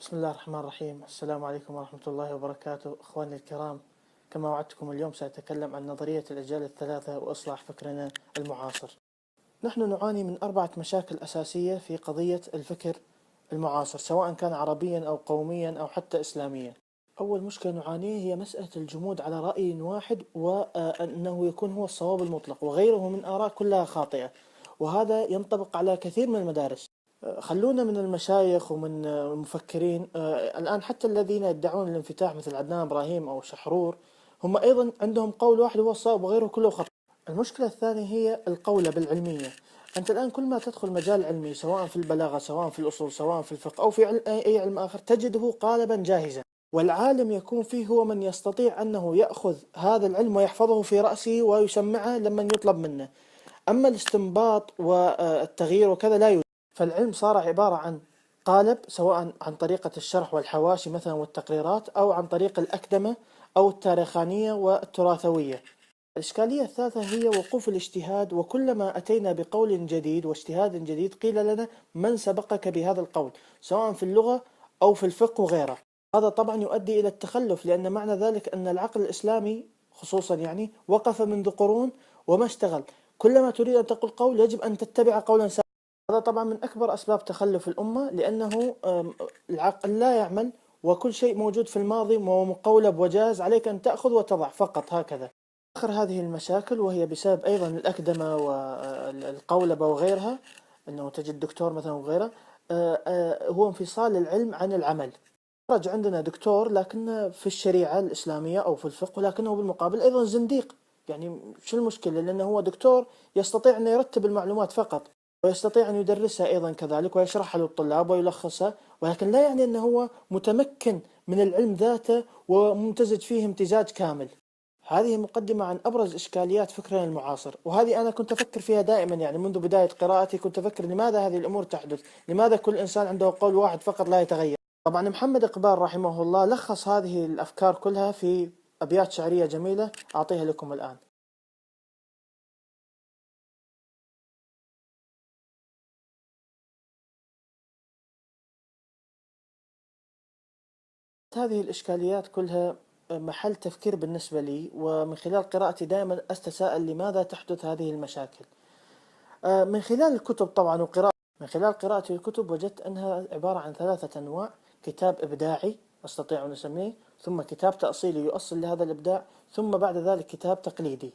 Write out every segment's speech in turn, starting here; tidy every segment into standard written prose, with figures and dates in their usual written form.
بسم الله الرحمن الرحيم. السلام عليكم ورحمة الله وبركاته أخواني الكرام. كما وعدتكم اليوم سأتكلم عن نظرية الأجيال الثلاثة وإصلاح فكرنا المعاصر. نحن نعاني من 4 مشاكل أساسية في قضية الفكر المعاصر، سواء كان عربيا أو قوميا أو حتى إسلاميا. أول مشكلة نعانيه هي مسألة الجمود على رأي واحد، وأنه يكون هو الصواب المطلق وغيره من آراء كلها خاطئة، وهذا ينطبق على كثير من المدارس. خلونا من المشايخ ومن المفكرين، الآن حتى الذين يدعون الانفتاح مثل عدنان إبراهيم أو شحرور هم أيضا عندهم قول واحد هو الصواب وغيره كله خطأ. المشكلة الثانية هي القولة بالعلمية. أنت الآن كل ما تدخل مجال علمي، سواء في البلاغة سواء في الأصول سواء في الفقه أو في أي علم آخر، تجده قالبا جاهزا، والعالم يكون فيه هو من يستطيع أنه يأخذ هذا العلم ويحفظه في رأسه ويسمعه لمن يطلب منه. أما الاستنباط والتغيير وكذا لا يوجد. فالعلم صار عبارة عن قالب، سواء عن طريقة الشرح والحواشي مثلا والتقريرات، أو عن طريق الأكدمة أو التاريخانية والتراثوية. الإشكالية الثالثة هي وقوف الاجتهاد، وكلما أتينا بقول جديد واجتهاد جديد قيل لنا من سبقك بهذا القول، سواء في اللغة أو في الفقه وغيره. هذا طبعا يؤدي إلى التخلف، لأن معنى ذلك أن العقل الإسلامي خصوصا وقف منذ قرون وما اشتغل. كلما تريد أن تقول قول يجب أن تتبع قولا سابقا. هذا طبعا من أكبر أسباب تخلف الأمة، لأنه العقل لا يعمل، وكل شيء موجود في الماضي ومقولب وجاهز، عليك أن تأخذ وتضع فقط هكذا. آخر هذه المشاكل، وهي بسبب أيضا الأكدمة والقولبة وغيرها، أنه تجد دكتور مثلا وغيره، هو انفصال العلم عن العمل. خرج عندنا دكتور لكن في الشريعة الإسلامية أو في الفقه، لكنه بالمقابل أيضا زنديق. شو المشكلة؟ لأنه هو دكتور يستطيع أن يرتب المعلومات فقط، ويستطيع أن يدرسها أيضا كذلك ويشرحها للطلاب ويلخصها، ولكن لا يعني أنه هو متمكن من العلم ذاته وممتزج فيه امتزاج كامل. هذه مقدمة عن أبرز إشكاليات فكرنا المعاصر، وهذه أنا كنت أفكر فيها دائما، منذ بداية قراءتي كنت أفكر لماذا هذه الأمور تحدث؟ لماذا كل إنسان عنده قول واحد فقط لا يتغير؟ طبعا محمد إقبال رحمه الله لخص هذه الأفكار كلها في أبيات شعرية جميلة أعطيها لكم الآن. هذه الإشكاليات كلها محل تفكير بالنسبة لي، ومن خلال قراءتي دائما أتساءل لماذا تحدث هذه المشاكل. من خلال الكتب طبعا من خلال قراءتي الكتب وجدت أنها عبارة عن 3 أنواع: كتاب إبداعي أستطيع أن أسميه، ثم كتاب تأصيلي يؤصل لهذا الإبداع، ثم بعد ذلك كتاب تقليدي.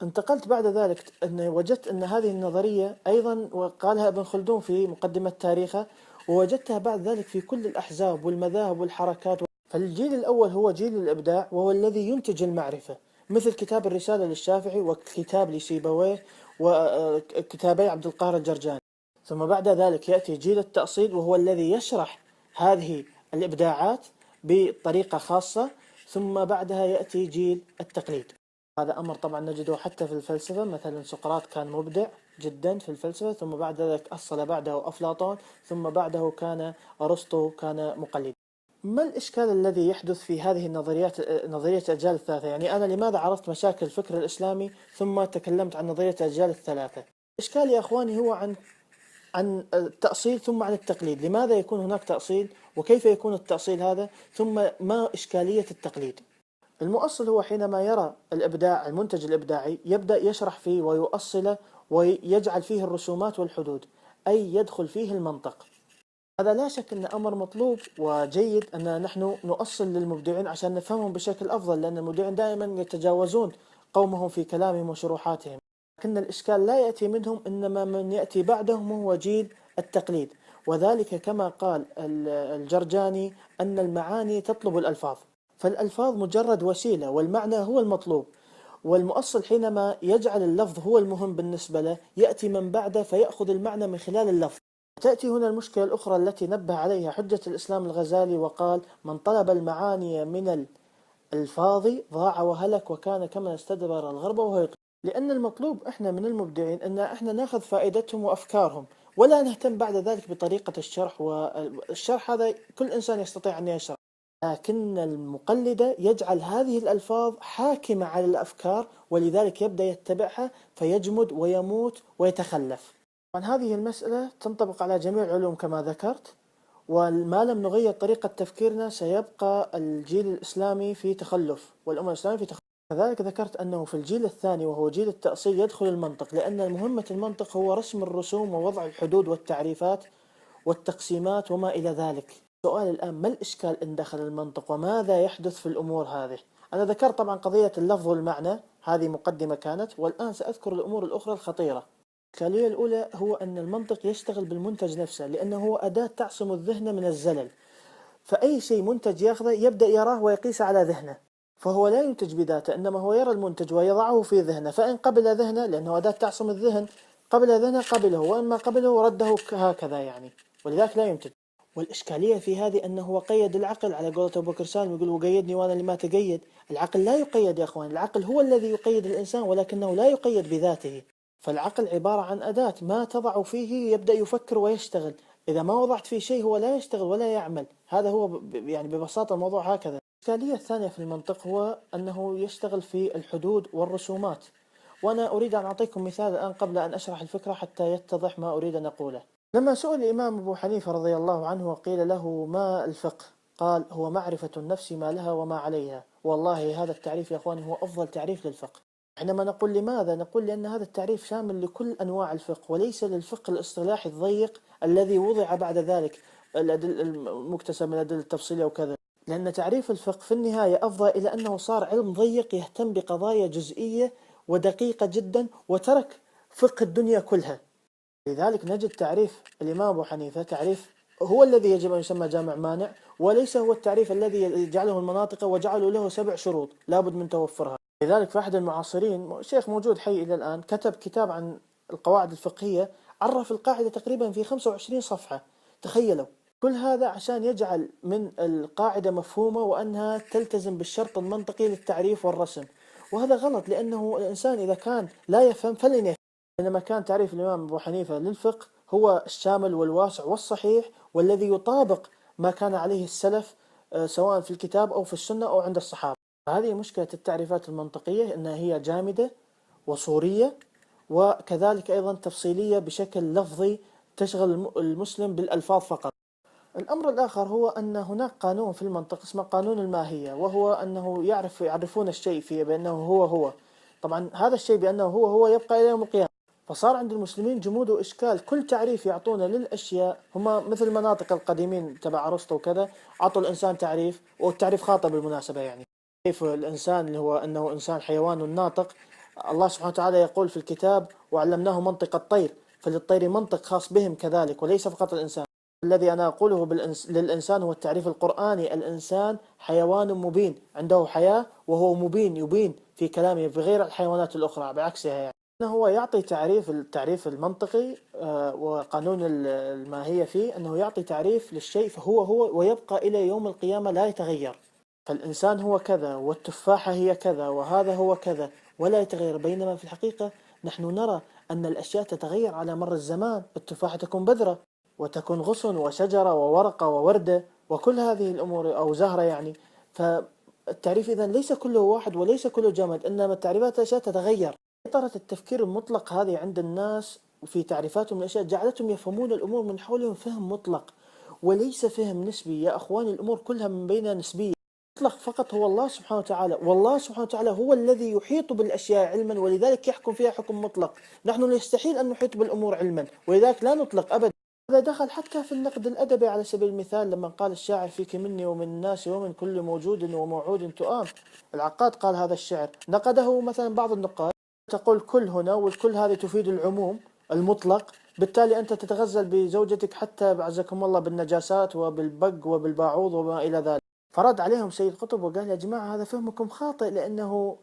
انتقلت بعد ذلك أن وجدت أن هذه النظرية أيضا وقالها ابن خلدون في مقدمة تاريخه، ووجدتها بعد ذلك في كل الأحزاب والمذاهب والحركات. فالجيل الأول هو جيل الإبداع، وهو الذي ينتج المعرفة، مثل كتاب الرسالة للشافعي وكتاب لسيبويه وكتابي عبد القاهر الجرجاني. ثم بعد ذلك يأتي جيل التأصيل، وهو الذي يشرح هذه الإبداعات بطريقة خاصة. ثم بعدها يأتي جيل التقليد. هذا أمر طبعا نجده حتى في الفلسفة، مثلا سقراط كان مبدع جدا في الفلسفة، ثم بعد ذلك أصل بعده أفلاطون، ثم بعده كان أرسطو كان مقلد. ما الإشكال الذي يحدث في هذه النظريات، نظرية الأجيال الثلاثة؟ أنا لماذا عرضت مشاكل الفكر الإسلامي ثم تكلمت عن نظرية الأجيال الثلاثة؟ الإشكال يا أخواني هو عن التأصيل ثم عن التقليد. لماذا يكون هناك تأصيل؟ وكيف يكون التأصيل هذا؟ ثم ما إشكالية التقليد؟ المؤصل هو حينما يرى الإبداع، المنتج الإبداعي، يبدأ يشرح فيه ويؤصله ويجعل فيه الرسومات والحدود، أي يدخل فيه المنطق. هذا لا شك أن أمر مطلوب وجيد أن نحن نؤصل للمبدعين عشان نفهمهم بشكل أفضل، لأن المبدعين دائما يتجاوزون قومهم في كلامهم وشروحاتهم. لكن الإشكال لا يأتي منهم، إنما من يأتي بعدهم هو جيل التقليد. وذلك كما قال الجرجاني أن المعاني تطلب الألفاظ، فالألفاظ مجرد وسيلة والمعنى هو المطلوب. والمؤصل حينما يجعل اللفظ هو المهم بالنسبة له، يأتي من بعده فيأخذ المعنى من خلال اللفظ. تأتي هنا المشكلة الأخرى التي نبه عليها حجة الإسلام الغزالي وقال: من طلب المعاني من الألفاظ ضاع وهلك، وكان كما استدبر الغرب وهو يطلب. لأن المطلوب إحنا من المبدعين أن إحنا نأخذ فائدتهم وأفكارهم، ولا نهتم بعد ذلك بطريقة الشرح، والشرح هذا كل إنسان يستطيع أن يشرح. لكن المقلد يجعل هذه الألفاظ حاكمة على الأفكار، ولذلك يبدأ يتبعها فيجمد ويموت ويتخلف. طبعا هذه المسألة تنطبق على جميع العلوم كما ذكرت، وما لم نغير طريقة تفكيرنا سيبقى الجيل الإسلامي في تخلف والأمة الإسلامية في تخلف. كذلك ذكرت أنه في الجيل الثاني وهو جيل التأصيل يدخل المنطق، لأن مهمة المنطق هو رسم الرسوم ووضع الحدود والتعريفات والتقسيمات وما إلى ذلك. السؤال الآن: ما الإشكال إن دخل المنطق وماذا يحدث في الأمور هذه؟ أنا ذكرت طبعا قضية اللفظ والمعنى، هذه مقدمة كانت، والآن سأذكر الأمور الأخرى الخطيرة. الإشكالية الأولى هو أن المنطق يشتغل بالمنتج نفسه، لأنه هو أداة تعصم الذهن من الزلل، فأي شيء منتج ياخذه يبدأ يراه ويقيس على ذهنه، فهو لا ينتج بذاته، إنما هو يرى المنتج ويضعه في ذهنه، فإن قبل ذهنه، لأنه أداة تعصم الذهن، قبل ذهنه قبله، وإن ما قبله رده هكذا يعني، ولذلك لا ينتج. والإشكالية في هذه أنه هو قيد العقل، على قولة أبو بكر سالم يقول: وقيدني وأنا اللي ما تقيد. العقل لا يقيد يا أخوان، العقل هو الذي يقيد الإنسان، ولكنه لا يقيد بذاته. فالعقل عبارة عن أداة، ما تضع فيه يبدأ يفكر ويشتغل، إذا ما وضعت فيه شيء هو لا يشتغل ولا يعمل. هذا هو يعني ببساطة الموضوع هكذا. الإشكالية الثانية في المنطق هو أنه يشتغل في الحدود والرسومات، وأنا أريد أن أعطيكم مثال الآن قبل أن أشرح الفكرة حتى يتضح ما أريد أن أقوله. لما سئل الإمام أبو حنيفة رضي الله عنه وقيل له: ما الفقه؟ قال: هو معرفة النفس ما لها وما عليها. والله هذا التعريف يا أخواني هو أفضل تعريف للفقه. حينما نقول لماذا؟ نقول لأن هذا التعريف شامل لكل أنواع الفقه، وليس للفقه الاصطلاحي الضيق الذي وضع بعد ذلك المكتسب من الأدلة التفصيلية وكذا، لأن تعريف الفقه في النهاية أفضى إلى أنه صار علم ضيق يهتم بقضايا جزئية ودقيقة جدا، وترك فقه الدنيا كلها. لذلك نجد تعريف الإمام أبو حنيفة تعريف هو الذي يجب أن يسمى جامع مانع، وليس هو التعريف الذي جعله المناطق وجعلوا له 7 شروط لابد من توفرها. لذلك في أحد المعاصرين، شيخ موجود حي إلى الآن، كتب كتاب عن القواعد الفقهية، عرف القاعدة تقريبا في 25 صفحة. تخيلوا، كل هذا عشان يجعل من القاعدة مفهومة وأنها تلتزم بالشرط المنطقي للتعريف والرسم، وهذا غلط، لأنه الإنسان إذا كان لا يفهم فلن يفهم. إنما كان تعريف الإمام أبو حنيفة للفقه هو الشامل والواسع والصحيح، والذي يطابق ما كان عليه السلف سواء في الكتاب أو في السنة أو عند الصحابة. هذه مشكلة التعريفات المنطقية، أنها هي جامدة وصورية، وكذلك أيضا تفصيلية بشكل لفظي تشغل المسلم بالألفاظ فقط. الأمر الآخر هو أن هناك قانون في المنطق اسمه قانون الماهية، وهو أنه يعرفون الشيء فيه بأنه هو. طبعا هذا الشيء بأنه هو يبقى إلى يوم القيامة، فصار عند المسلمين جمود وإشكال. كل تعريف يعطونه للأشياء، هم مثل المناطق القديمين تبع أرسطو وكذا، عطوا الإنسان تعريف، والتعريف خاطئ بالمناسبة. يعني كيف الإنسان اللي هو أنه إنسان حيوان ناطق؟ الله سبحانه وتعالى يقول في الكتاب: وعلمناه منطق الطير، فللطير منطق خاص بهم كذلك، وليس فقط الإنسان. الذي أنا أقوله للإنسان هو التعريف القرآني: الإنسان حيوان مبين، عنده حياة وهو مبين، يبين في كلامه بغير الحيوانات الأخرى بعكسها. يعني أنه هو يعطي التعريف المنطقي، وقانون الماهية فيه أنه يعطي تعريف للشيء فهو ويبقى إلى يوم القيامة لا يتغير. فالإنسان هو كذا، والتفاحة هي كذا، وهذا هو كذا، ولا يتغير. بينما في الحقيقة نحن نرى أن الأشياء تتغير على مر الزمان. التفاحة تكون بذرة، وتكون غصن وشجرة وورقة ووردة وكل هذه الأمور، أو زهرة يعني. فالتعريف إذن ليس كله واحد وليس كله جامد، إنما التعريفات الأشياء تتغير. سيطرة التفكير المطلق هذه عند الناس في تعريفاتهم الأشياء جعلتهم يفهمون الأمور من حولهم فهم مطلق، وليس فهم نسبي. يا أخواني، الأمور كلها من بينها نسبية. مطلق فقط هو الله سبحانه وتعالى، والله سبحانه وتعالى هو الذي يحيط بالأشياء علما، ولذلك يحكم فيها حكم مطلق. نحن يستحيل أن نحيط بالأمور علما، ولذلك لا نطلق أبدا. هذا دخل حتى في النقد الأدبي على سبيل المثال، لما قال الشاعر: فيك مني ومن الناس ومن كل موجود وموعود تؤام. العقاد قال هذا الشعر، نقده مثلا بعض النقاد: تقول كل هنا، والكل هذه تفيد العموم المطلق، بالتالي أنت تتغزل بزوجتك حتى بعزكم الله بالنجاسات وبالبق وبالباعوض وما إلى ذلك. فرد عليهم سيد قطب وقال: يا جماعة، هذا فهمكم خاطئ، لأنه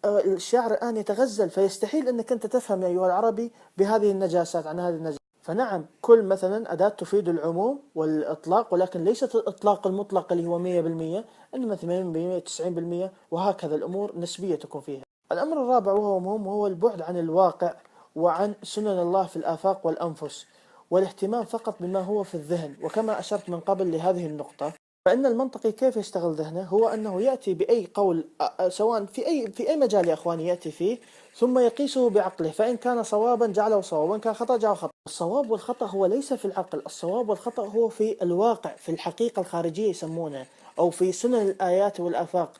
الشاعر الآن يتغزل، فيستحيل أنك أنت تفهم يا أيها العربي بهذه النجاسات عن هذه النجاسات. فنعم، كل مثلا أداة تفيد العموم والإطلاق، ولكن ليست الإطلاق المطلق اللي هو 100%، إنما 80% 90%، وهكذا الأمور نسبية تكون فيها. الأمر الرابع وهو مهم، هو البعد عن الواقع وعن سنن الله في الآفاق والأنفس، والاهتمام فقط بما هو في الذهن. وكما أشرت من قبل لهذه النقطة، فإن المنطقي كيف يشتغل ذهنه؟ هو أنه يأتي بأي قول سواء في أي مجال يا أخواني يأتي فيه، ثم يقيسه بعقله، فإن كان صوابا جعله صوابا، وإن كان خطأ جعله خطأ. الصواب والخطأ هو ليس في العقل، الصواب والخطأ هو في الواقع، في الحقيقة الخارجية يسمونها، أو في سنن الآيات والآفاق.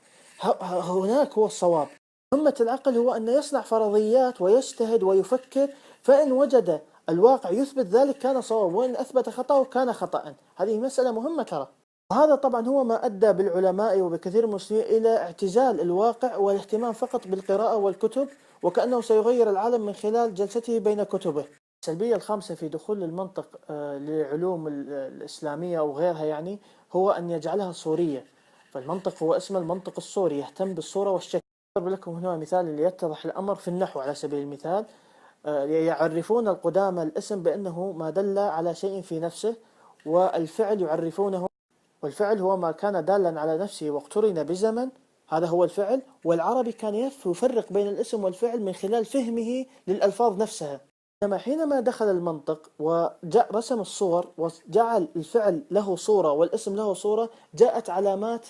هناك هو الصواب. مهمة العقل هو أن يصنع فرضيات ويجتهد ويفكر، فإن وجد الواقع يثبت ذلك كان صواب، وإن أثبت خطأه كان خطأ. هذه مسألة مهمة ترى. هذا طبعا هو ما أدى بالعلماء وبكثير من المسلمين إلى اعتزال الواقع والاهتمام فقط بالقراءة والكتب، وكأنه سيغير العالم من خلال جلسته بين كتبه. السلبية الخامسة في دخول المنطق للعلوم الإسلامية أو غيرها يعني، هو أن يجعلها صورية. فالمنطق هو اسم المنطق الصوري، يهتم بالصورة والشكل. أضرب لكم هنا مثال ليتضح الأمر في النحو على سبيل المثال. يعرفون القدامى الاسم بأنه ما دل على شيء في نفسه، والفعل يعرفونه، والفعل هو ما كان دالا على نفسه واقترن بزمن، هذا هو الفعل. والعربي كان يفرق بين الاسم والفعل من خلال فهمه للألفاظ نفسها. إنما حينما دخل المنطق وجاء رسم الصور وجعل الفعل له صورة والاسم له صورة، جاءت علامات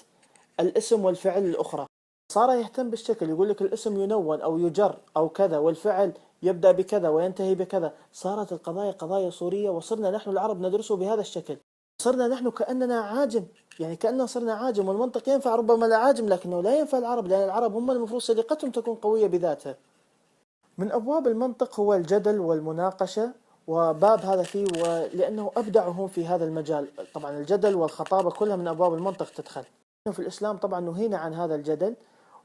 الاسم والفعل الأخرى. صار يهتم بالشكل، يقول لك الاسم ينون أو يجر أو كذا، والفعل يبدأ بكذا وينتهي بكذا. صارت القضايا قضايا صورية، وصرنا نحن العرب ندرسه بهذا الشكل. صرنا نحن كأننا عاجم، يعني كأننا صرنا عاجم. والمنطق ينفع ربما العاجم لكنه لا ينفع العرب، لأن العرب هم المفروض سليقتهم تكون قوية بذاتها. من أبواب المنطق هو الجدل والمناقشة، وباب هذا فيه لأنه أبدعهم في هذا المجال. طبعا الجدل والخطابة كلها من أبواب المنطق تدخل. في الإسلام طبعا نهينا عن هذا الجدل،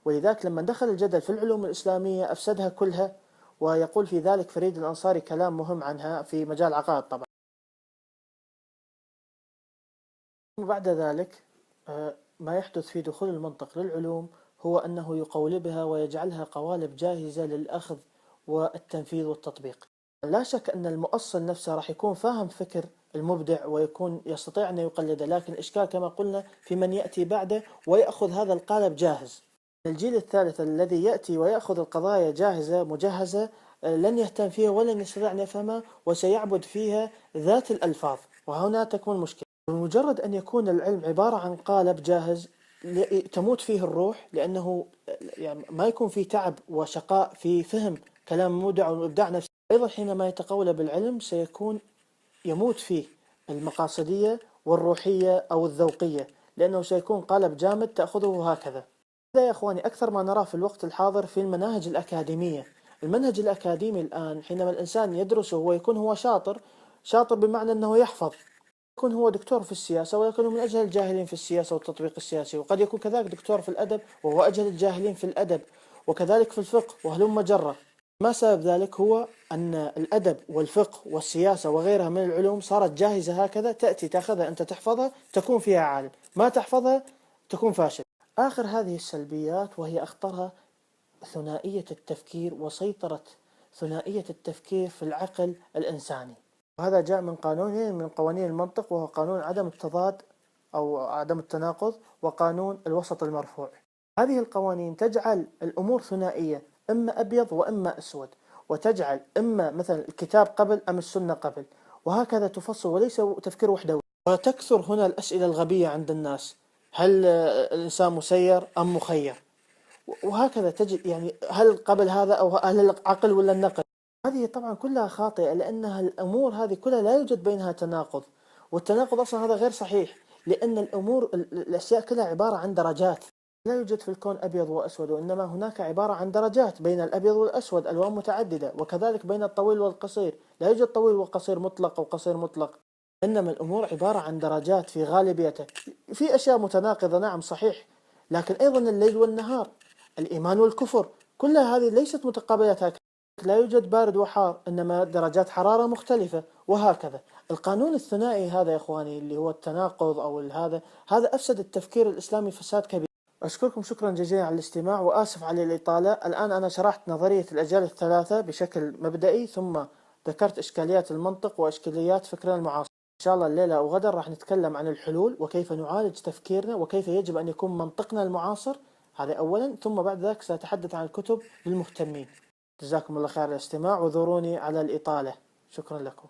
ولذلك لما دخل الجدل في العلوم الإسلامية أفسدها كلها. ويقول في ذلك فريد الأنصاري كلام مهم عنها في مجال العقائد طبعا. وبعد ذلك ما يحدث في دخول المنطق للعلوم هو أنه يقولبها ويجعلها قوالب جاهزة للأخذ والتنفيذ والتطبيق. لا شك أن المؤصل نفسه راح يكون فاهم فكر المبدع ويكون يستطيع أن يقلده، لكن الإشكال كما قلنا في من يأتي بعده ويأخذ هذا القالب جاهز. الجيل الثالث الذي يأتي ويأخذ القضايا جاهزة مجهزة لن يهتم فيها ولن يستطيع أن يفهمها، وسيعبد فيها ذات الألفاظ، وهنا تكون مشكلة. بمجرد أن يكون العلم عبارة عن قالب جاهز تموت فيه الروح، لأنه يعني ما يكون فيه تعب وشقاء في فهم كلام مبدع وإبداع نفسه. أيضا حينما يتقولب العلم سيكون يموت فيه المقاصدية والروحية أو الذوقية، لأنه سيكون قالب جامد تأخذه هكذا. هذا يا أخواني أكثر ما نراه في الوقت الحاضر في المناهج الأكاديمية. المنهج الأكاديمي الآن حينما الإنسان يدرسه ويكون هو شاطر بمعنى أنه يحفظ، يكون هو دكتور في السياسة ويكون من أجهل الجاهلين في السياسة والتطبيق السياسي، وقد يكون كذلك دكتور في الأدب وهو أجهل الجاهلين في الأدب، وكذلك في الفقه وهلم جرة. ما سبب ذلك؟ هو أن الأدب والفقه والسياسة وغيرها من العلوم صارت جاهزة هكذا، تأتي تأخذها أنت تحفظها تكون فيها عالم، ما تحفظها تكون فاشل. آخر هذه السلبيات وهي أخطرها ثنائية التفكير وسيطرة ثنائية التفكير في العقل الإنساني. وهذا جاء من قانونين من قوانين المنطق، وهو قانون عدم التضاد أو عدم التناقض، وقانون الوسط المرفوع. هذه القوانين تجعل الأمور ثنائية، إما أبيض وإما أسود، وتجعل إما مثلا الكتاب قبل أم السنة قبل، وهكذا تفصل وليس تفكير وحدوي. وتكثر هنا الأسئلة الغبية عند الناس: هل الإنسان مسير أم مخير؟ وهكذا تجد يعني هل قبل هذا أو هل العقل ولا النقل؟ هذه طبعا كلها خاطئة، لأنها الأمور هذه كلها لا يوجد بينها تناقض، والتناقض أصلا هذا غير صحيح، لأن الأمور الأشياء كلها عبارة عن درجات. لا يوجد في الكون أبيض وأسود، وإنما هناك عبارة عن درجات بين الأبيض والأسود، ألوان متعددة، وكذلك بين الطويل والقصير. لا يوجد طويل وقصير مطلق أو قصير مطلق، إنما الأمور عبارة عن درجات في غالبيتها. في أشياء متناقضة نعم صحيح، لكن أيضا الليل والنهار، الإيمان والكفر، كلها هذه ليست متقابلات هكذا. لا يوجد بارد وحار، إنما درجات حرارة مختلفة، وهكذا. القانون الثنائي هذا يا إخواني اللي هو التناقض أو هذا أفسد التفكير الإسلامي فساد كبير. أشكركم شكرا جزيلا على الاستماع، وآسف على الإطالة. الآن أنا شرحت نظرية الأجيال الثلاثة بشكل مبدئي، ثم ذكرت إشكاليات المنطق وإشكاليات فكرنا المعاصر. إن شاء الله الليلة أو غدا راح نتكلم عن الحلول وكيف نعالج تفكيرنا وكيف يجب أن يكون منطقنا المعاصر، هذا أولا. ثم بعد ذلك سأتحدث عن الكتب للمهتمين. جزاكم الله خير الاستماع، وذروني على الإطالة. شكرا لكم.